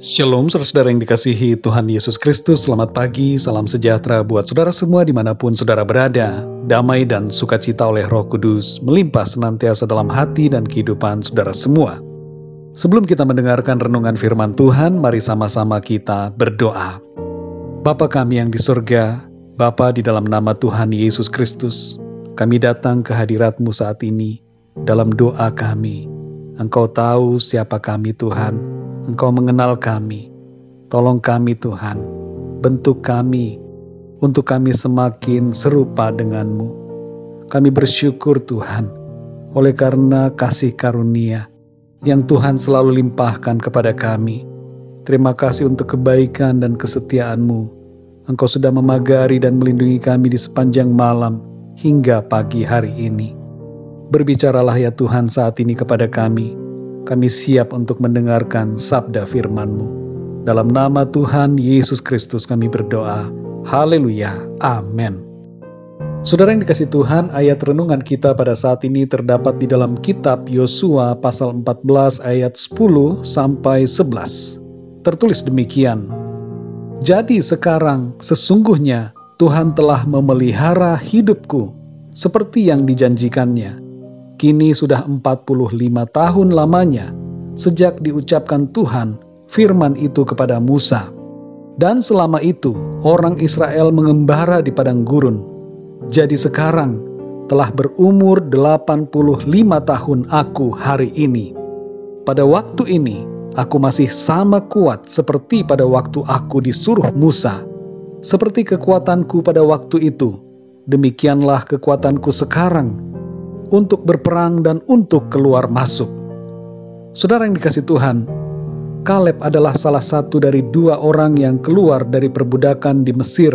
Shalom saudara yang dikasihi Tuhan Yesus Kristus, selamat pagi, salam sejahtera buat saudara semua dimanapun saudara berada. Damai dan sukacita oleh Roh Kudus melimpah senantiasa dalam hati dan kehidupan saudara semua. Sebelum kita mendengarkan renungan firman Tuhan, mari sama-sama kita berdoa. Bapa kami yang di surga, Bapa di dalam nama Tuhan Yesus Kristus, kami datang ke hadirat-Mu saat ini dalam doa kami. Engkau tahu siapa kami Tuhan. Engkau mengenal kami. Tolong kami Tuhan, bentuk kami untuk kami semakin serupa dengan-Mu. Kami bersyukur Tuhan, oleh karena kasih karunia yang Tuhan selalu limpahkan kepada kami. Terima kasih untuk kebaikan dan kesetiaan-Mu. Engkau sudah memagari dan melindungi kami di sepanjang malam hingga pagi hari ini. Berbicaralah ya Tuhan saat ini kepada kami. Kami siap untuk mendengarkan sabda firman-Mu. Dalam nama Tuhan Yesus Kristus kami berdoa. Haleluya. Amin. Saudara yang dikasihi Tuhan, ayat renungan kita pada saat ini terdapat di dalam kitab Yosua pasal 14 ayat 10 sampai 11. Tertulis demikian. Jadi sekarang sesungguhnya Tuhan telah memelihara hidupku seperti yang dijanjikannya. Kini sudah 45 tahun lamanya sejak diucapkan Tuhan firman itu kepada Musa. Dan selama itu orang Israel mengembara di padang gurun. Jadi sekarang telah berumur 85 tahun aku hari ini. Pada waktu ini aku masih sama kuat seperti pada waktu aku disuruh Musa. Seperti kekuatanku pada waktu itu, demikianlah kekuatanku sekarang untuk berperang dan untuk keluar masuk. Saudara yang dikasihi Tuhan, Kaleb adalah salah satu dari 2 orang yang keluar dari perbudakan di Mesir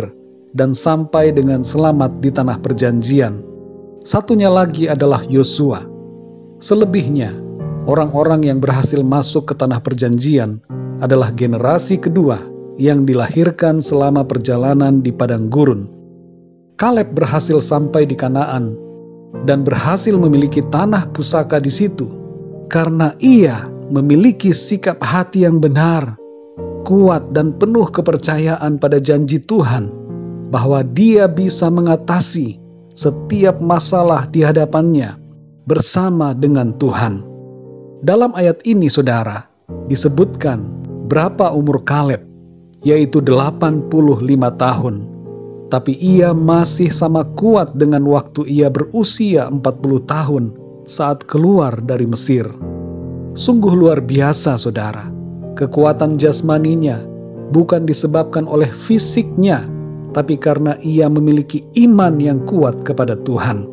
dan sampai dengan selamat di tanah perjanjian. Satunya lagi adalah Yosua. Selebihnya, orang-orang yang berhasil masuk ke tanah perjanjian adalah generasi kedua yang dilahirkan selama perjalanan di padang gurun. Kaleb berhasil sampai di Kanaan dan berhasil memiliki tanah pusaka di situ karena ia memiliki sikap hati yang benar, kuat dan penuh kepercayaan pada janji Tuhan bahwa dia bisa mengatasi setiap masalah di hadapannya bersama dengan Tuhan. Dalam ayat ini saudara, disebutkan berapa umur Kaleb, yaitu 85 tahun. Tapi ia masih sama kuat dengan waktu ia berusia 40 tahun saat keluar dari Mesir. Sungguh luar biasa saudara. Kekuatan jasmaninya bukan disebabkan oleh fisiknya, tapi karena ia memiliki iman yang kuat kepada Tuhan.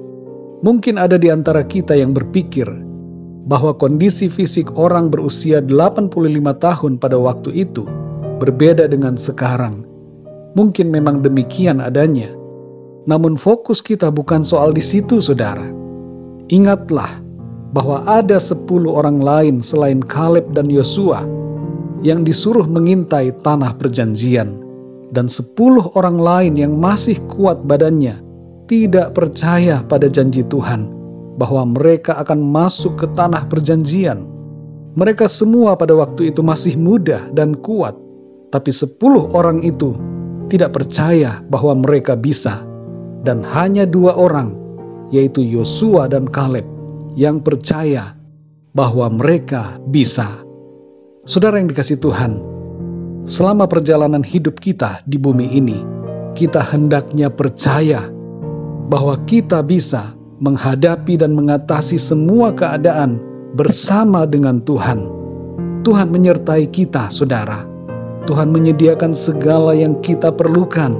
Mungkin ada di antara kita yang berpikir bahwa kondisi fisik orang berusia 85 tahun pada waktu itu berbeda dengan sekarang. Mungkin memang demikian adanya. Namun fokus kita bukan soal di situ saudara. Ingatlah bahwa ada 10 orang lain selain Kaleb dan Yosua yang disuruh mengintai tanah perjanjian. Dan 10 orang lain yang masih kuat badannya tidak percaya pada janji Tuhan bahwa mereka akan masuk ke tanah perjanjian. Mereka semua pada waktu itu masih muda dan kuat. Tapi 10 orang itu tidak percaya bahwa mereka bisa, dan hanya 2 orang, yaitu Yosua dan Kaleb, yang percaya bahwa mereka bisa. Saudara yang dikasihi Tuhan, selama perjalanan hidup kita di bumi ini, kita hendaknya percaya bahwa kita bisa menghadapi dan mengatasi semua keadaan bersama dengan Tuhan. Tuhan menyertai kita, saudara. Tuhan menyediakan segala yang kita perlukan.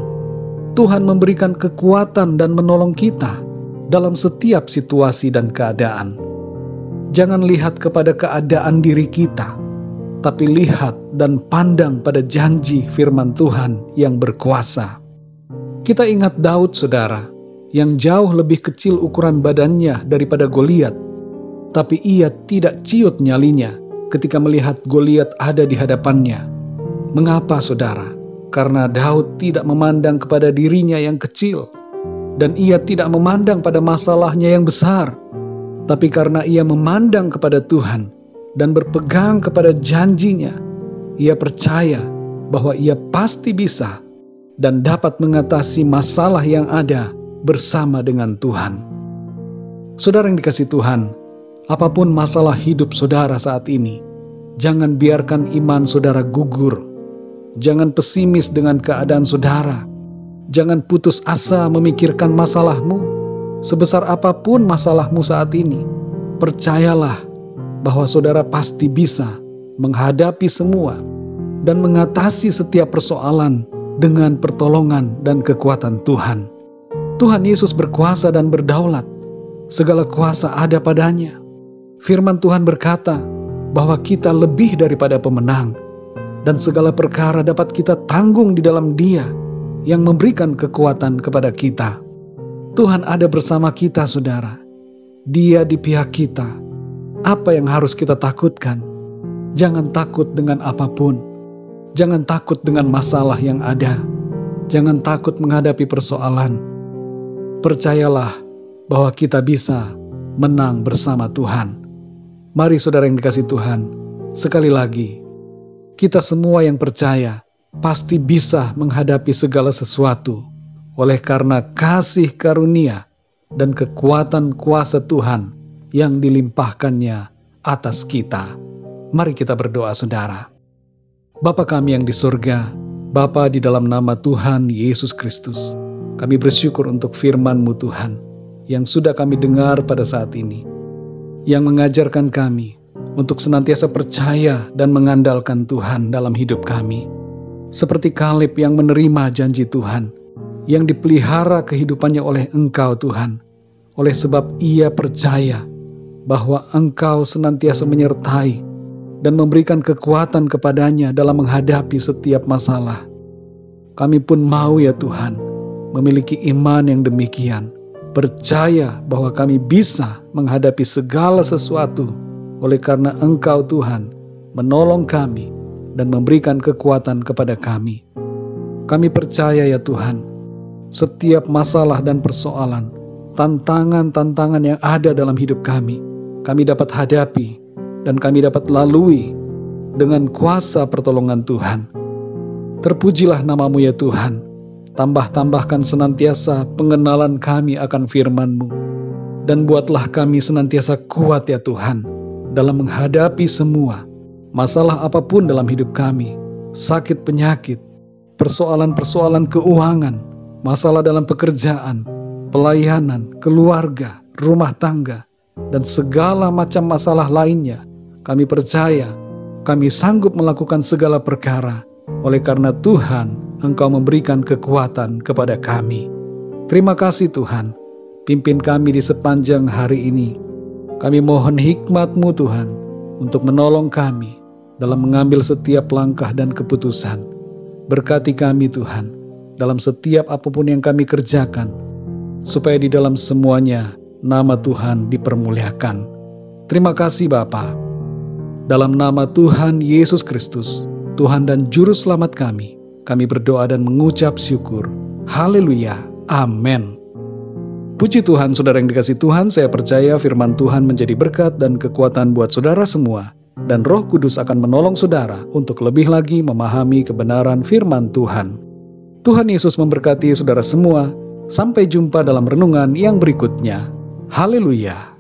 Tuhan memberikan kekuatan dan menolong kita dalam setiap situasi dan keadaan. Jangan lihat kepada keadaan diri kita, tapi lihat dan pandang pada janji firman Tuhan yang berkuasa. Kita ingat Daud, saudara, yang jauh lebih kecil ukuran badannya daripada Goliat, tapi ia tidak ciut nyalinya ketika melihat Goliat ada di hadapannya. Mengapa saudara? Karena Daud tidak memandang kepada dirinya yang kecil, dan ia tidak memandang pada masalahnya yang besar, tapi karena ia memandang kepada Tuhan dan berpegang kepada janjinya, ia percaya bahwa ia pasti bisa dan dapat mengatasi masalah yang ada bersama dengan Tuhan. Saudara yang dikasihi Tuhan, apapun masalah hidup saudara saat ini, jangan biarkan iman saudara gugur. Jangan pesimis dengan keadaan saudara. Jangan putus asa memikirkan masalahmu. Sebesar apapun masalahmu saat ini, percayalah bahwa saudara pasti bisa menghadapi semua dan mengatasi setiap persoalan dengan pertolongan dan kekuatan Tuhan. Tuhan Yesus berkuasa dan berdaulat. Segala kuasa ada padanya. Firman Tuhan berkata bahwa kita lebih daripada pemenang, dan segala perkara dapat kita tanggung di dalam Dia yang memberikan kekuatan kepada kita. Tuhan ada bersama kita, saudara. Dia di pihak kita. Apa yang harus kita takutkan? Jangan takut dengan apapun. Jangan takut dengan masalah yang ada. Jangan takut menghadapi persoalan. Percayalah bahwa kita bisa menang bersama Tuhan. Mari saudara yang dikasihi Tuhan, sekali lagi, kita semua yang percaya pasti bisa menghadapi segala sesuatu oleh karena kasih karunia dan kekuatan kuasa Tuhan yang dilimpahkannya atas kita. Mari kita berdoa, saudara. Bapa kami yang di surga, Bapa, di dalam nama Tuhan Yesus Kristus, kami bersyukur untuk firman-Mu Tuhan yang sudah kami dengar pada saat ini, yang mengajarkan kami untuk senantiasa percaya dan mengandalkan Tuhan dalam hidup kami. Seperti Kaleb yang menerima janji Tuhan, yang dipelihara kehidupannya oleh Engkau Tuhan, oleh sebab ia percaya bahwa Engkau senantiasa menyertai dan memberikan kekuatan kepadanya dalam menghadapi setiap masalah. Kami pun mau ya Tuhan, memiliki iman yang demikian, percaya bahwa kami bisa menghadapi segala sesuatu oleh karena Engkau Tuhan menolong kami dan memberikan kekuatan kepada kami. Kami percaya ya Tuhan, setiap masalah dan persoalan, tantangan-tantangan yang ada dalam hidup kami dapat hadapi dan kami dapat lalui dengan kuasa pertolongan Tuhan. Terpujilah nama-Mu ya Tuhan. Tambah-tambahkan senantiasa pengenalan kami akan firman-Mu. Dan buatlah kami senantiasa kuat ya Tuhan, dalam menghadapi semua masalah apapun dalam hidup kami. Sakit penyakit, persoalan-persoalan keuangan, masalah dalam pekerjaan, pelayanan, keluarga, rumah tangga, dan segala macam masalah lainnya. Kami percaya, kami sanggup melakukan segala perkara, oleh karena Tuhan Engkau memberikan kekuatan kepada kami. Terima kasih Tuhan, pimpin kami di sepanjang hari ini. Kami mohon hikmat-Mu Tuhan, untuk menolong kami dalam mengambil setiap langkah dan keputusan. Berkati kami Tuhan, dalam setiap apapun yang kami kerjakan, supaya di dalam semuanya nama Tuhan dipermuliakan. Terima kasih Bapa. Dalam nama Tuhan Yesus Kristus, Tuhan dan Juru Selamat kami berdoa dan mengucap syukur. Haleluya. Amin. Puji Tuhan, saudara yang dikasihi Tuhan, saya percaya firman Tuhan menjadi berkat dan kekuatan buat saudara semua. Dan Roh Kudus akan menolong saudara untuk lebih lagi memahami kebenaran firman Tuhan. Tuhan Yesus memberkati saudara semua. Sampai jumpa dalam renungan yang berikutnya. Haleluya.